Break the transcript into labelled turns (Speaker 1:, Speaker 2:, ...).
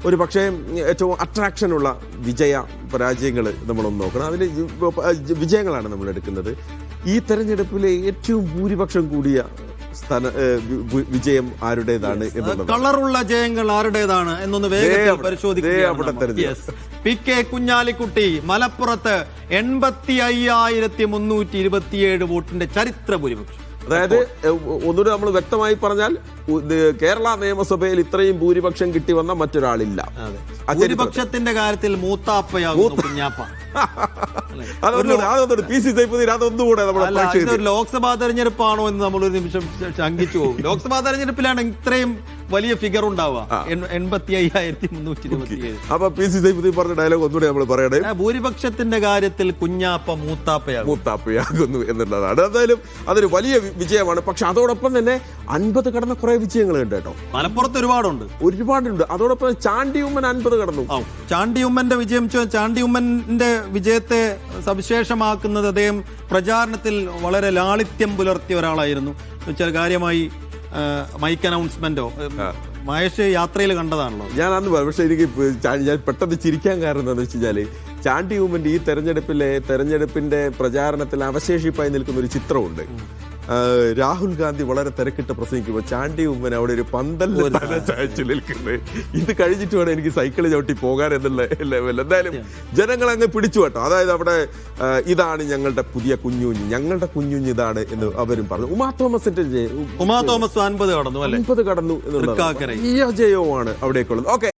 Speaker 1: ഒരു പക്ഷേ ഏറ്റവും അട്രാക്ഷനുള്ള വിജയ പരാജയങ്ങൾ നമ്മളൊന്ന് നോക്കണം. അതിൽ വിജയങ്ങളാണ് നമ്മൾ എടുക്കുന്നത്. ഈ തെരഞ്ഞെടുപ്പിലെ ഏറ്റവും ഭൂരിപക്ഷം കൂടിയ വിജയം ആരുടേതാണ് എന്നുള്ളത്,
Speaker 2: കളറുള്ള ജയങ്ങൾ ആരുടേതാണ് എന്നൊന്ന് വേഗത്തിൽ പരിശോധിക്കുക. പി കെ കുഞ്ഞാലിക്കുട്ടി മലപ്പുറത്ത് 85,327 വോട്ടിന്റെ ചരിത്ര ഭൂരിപക്ഷം.
Speaker 1: അതായത് ഒന്നുകൂടി നമ്മൾ വ്യക്തമായി പറഞ്ഞാൽ കേരള നിയമസഭയിൽ ഇത്രയും ഭൂരിപക്ഷം കിട്ടി വന്ന മറ്റൊരാളില്ല.
Speaker 2: ഭൂരിപക്ഷത്തിന്റെ കാര്യത്തിൽ മൂത്താപ്പയാകുന്നു കുഞ്ഞാപ്പ. ലോക്സഭാ തെരഞ്ഞെടുപ്പാണോ എന്ന് നമ്മളൊരു നിമിഷം ശങ്കിച്ചു പോകും. ലോക്സഭാ തെരഞ്ഞെടുപ്പിലാണ് ഇത്രയും വലിയ ഫിഗർ ഉണ്ടാവുക. 85,327.
Speaker 1: അപ്പൊ PC സൈഫുദ്ദീൻ പറഞ്ഞ ഡയലോഗ് ഒന്നുകൂടെ നമ്മൾ പറയണേ,
Speaker 2: ഭൂരിപക്ഷത്തിന്റെ കാര്യത്തിൽ കുഞ്ഞാപ്പ
Speaker 1: മൂത്താപ്പയാകുന്നു എന്നുള്ളതാണ്. എന്തായാലും അതൊരു വലിയ വിജയമാണ്. പക്ഷെ അതോടൊപ്പം തന്നെ 50 കടന്ന കുറെ വിജയങ്ങളുണ്ട് കേട്ടോ.
Speaker 2: മലപ്പുറത്ത്
Speaker 1: ഒരുപാടുണ്ട്. അതോടൊപ്പം ചാണ്ടി ഉമ്മൻ 50 കടന്നു.
Speaker 2: ചാണ്ടി ഉമ്മന്റെ വിജയം, ചാണ്ടി ഉമ്മന്റെ വിജയത്തെ സവിശേഷമാക്കുന്നത് അദ്ദേഹം പ്രചാരണത്തിൽ വളരെ ലാളിത്യം പുലർത്തിയ ഒരാളായിരുന്നു. വെച്ചാൽ കാര്യമായി മൈക്ക് അനൗൺസ്മെന്റോ മഹേഷ് യാത്രയിൽ കണ്ടതാണല്ലോ.
Speaker 1: ഞാൻ അന്ന് പറഞ്ഞു. പക്ഷെ എനിക്ക് ഞാൻ പെട്ടെന്ന് ചിരിക്കാൻ കാരണം എന്താണെന്ന് വെച്ച് കഴിഞ്ഞാല് ചാണ്ടി ഉമ്മന്റെ ഈ തെരഞ്ഞെടുപ്പിന്റെ പ്രചാരണത്തിൽ അവശേഷിപ്പായി നിൽക്കുന്ന ഒരു ചിത്രമുണ്ട്. രാഹുൽ ഗാന്ധി വളരെ തിരക്കിട്ട് പ്രസംഗിക്കുമ്പോൾ ചാണ്ടി ഉമ്മൻ അവിടെ ഒരു പന്തലിൽ തല ചായച്ചു നിൽക്കുന്നത്. ഇത് കഴിഞ്ഞിട്ട് വേണം എനിക്ക് സൈക്കിള് ചവിട്ടി പോകാൻ എന്നുള്ള ലെവൽ. എന്തായാലും ജനങ്ങൾ അങ്ങ് പിടിച്ചു കേട്ടോ. അതായത് അവിടെ ഇതാണ് ഞങ്ങളുടെ പുതിയ ഞങ്ങളുടെ കുഞ്ഞുഞ്ഞ് ഇതാണ് എന്ന് അവരും പറഞ്ഞു. ഉമാ തോമസിന്റെ
Speaker 2: 50 കടന്നു
Speaker 1: എന്നുള്ളത് ഈ ജയവുമാണ് അവിടേക്കുള്ളത്. ഓക്കെ.